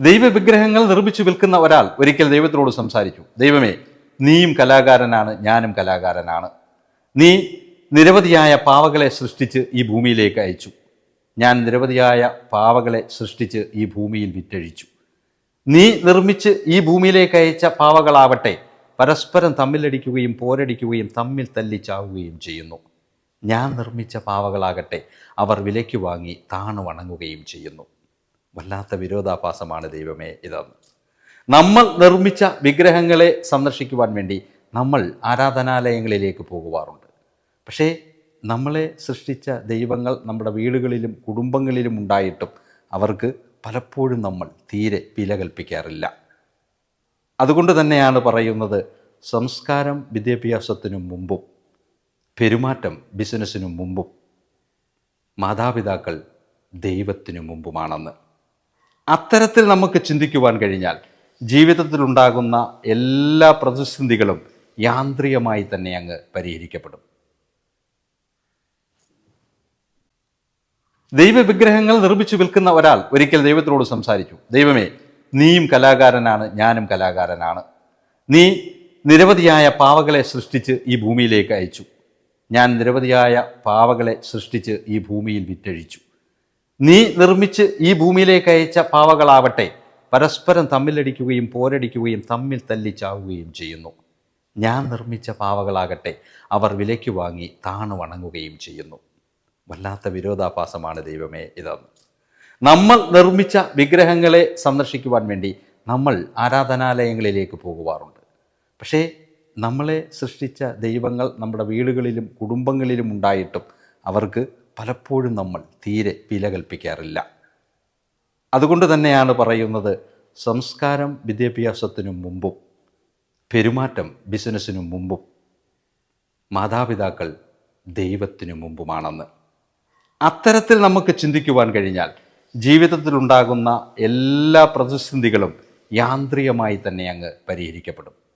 ദൈവവിഗ്രഹങ്ങൾ നിർമ്മിച്ചു വിൽക്കുന്ന ഒരാൾ ഒരിക്കൽ ദൈവത്തിനോട് സംസാരിച്ചു. ദൈവമേ, നീയും കലാകാരനാണ്, ഞാനും കലാകാരനാണ്. നീ നിരവധിയായ പാവകളെ സൃഷ്ടിച്ച് ഈ ഭൂമിയിലേക്ക് അയച്ചു. ഞാൻ നിരവധിയായ പാവകളെ സൃഷ്ടിച്ച് ഈ ഭൂമിയിൽ വിറ്റഴിച്ചു. നീ നിർമ്മിച്ച് ഈ ഭൂമിയിലേക്ക് അയച്ച പാവകളാവട്ടെ പരസ്പരം തമ്മിലടിക്കുകയും പോരടിക്കുകയും തമ്മിൽ തല്ലിച്ചാവുകയും ചെയ്യുന്നു. ഞാൻ നിർമ്മിച്ച പാവകളാകട്ടെ അവർ വിലയ്ക്ക് വാങ്ങി താണു വണങ്ങുകയും ചെയ്യുന്നു. വല്ലാത്ത വിരോധാഭാസമാണ് ദൈവമേ ഇതെന്ന്. നമ്മൾ നിർമ്മിച്ച വിഗ്രഹങ്ങളെ സന്ദർശിക്കുവാൻ വേണ്ടി നമ്മൾ ആരാധനാലയങ്ങളിലേക്ക് പോകുവാറുണ്ട്. പക്ഷേ നമ്മളെ സൃഷ്ടിച്ച ദൈവങ്ങൾ നമ്മുടെ വീടുകളിലും കുടുംബങ്ങളിലും ഉണ്ടായിട്ടും അവർക്ക് പലപ്പോഴും നമ്മൾ തീരെ വില കൽപ്പിക്കാറില്ല. അതുകൊണ്ട് തന്നെയാണ് പറയുന്നത്, സംസ്കാരം വിദ്യാഭ്യാസത്തിനു മുമ്പും പെരുമാറ്റം ബിസിനസ്സിനു മുമ്പും മാതാപിതാക്കൾ ദൈവത്തിനു മുമ്പുമാണെന്ന്. അത്തരത്തിൽ നമുക്ക് ചിന്തിക്കുവാൻ കഴിഞ്ഞാൽ ജീവിതത്തിലുണ്ടാകുന്ന എല്ലാ പ്രതിസന്ധികളും യാന്ത്രികമായി തന്നെ അങ്ങ് പരിഹരിക്കപ്പെടും. ദൈവവിഗ്രഹങ്ങൾ നിർമ്മിച്ചു വിൽക്കുന്ന ഒരാൾ ഒരിക്കൽ ദൈവത്തിനോട് സംസാരിച്ചു. ദൈവമേ, നീയും കലാകാരനാണ്, ഞാനും കലാകാരനാണ്. നീ നിരവധിയായ പാവകളെ സൃഷ്ടിച്ച് ഈ ഭൂമിയിലേക്ക് അയച്ചു. ഞാൻ നിരവധിയായ പാവകളെ സൃഷ്ടിച്ച് ഈ ഭൂമിയിൽ വിറ്റഴിച്ചു. നീ നിർമ്മിച്ച് ഈ ഭൂമിയിലേക്ക് അയച്ച പാവകളാവട്ടെ പരസ്പരം തമ്മിലടിക്കുകയും പോരടിക്കുകയും തമ്മിൽ തല്ലിച്ചാവുകയും ചെയ്യുന്നു. ഞാൻ നിർമ്മിച്ച പാവകളാകട്ടെ അവർ വിലയ്ക്ക് വാങ്ങി താണു വണങ്ങുകയും ചെയ്യുന്നു. വല്ലാത്ത വിരോധാഭാസമാണ് ദൈവമേ ഇതെന്ന്. നമ്മൾ നിർമ്മിച്ച വിഗ്രഹങ്ങളെ സന്ദർശിക്കുവാൻ വേണ്ടി നമ്മൾ ആരാധനാലയങ്ങളിലേക്ക് പോകുവാറുണ്ട്. പക്ഷേ നമ്മളെ സൃഷ്ടിച്ച ദൈവങ്ങൾ നമ്മുടെ വീടുകളിലും കുടുംബങ്ങളിലും ഉണ്ടായിട്ടും അവർക്ക് പലപ്പോഴും നമ്മൾ തീരെ വില കൽപ്പിക്കാറില്ല. അതുകൊണ്ട് തന്നെയാണ് പറയുന്നത്, സംസ്കാരം വിദ്യാഭ്യാസത്തിനു മുമ്പും പെരുമാറ്റം ബിസിനസ്സിനു മുമ്പും മാതാപിതാക്കൾ ദൈവത്തിനു മുമ്പുമാണെന്ന്. അത്തരത്തിൽ നമുക്ക് ചിന്തിക്കുവാൻ കഴിഞ്ഞാൽ ജീവിതത്തിലുണ്ടാകുന്ന എല്ലാ പ്രതിസന്ധികളും യാന്ത്രികമായി തന്നെ അങ്ങ് പരിഹരിക്കപ്പെടും.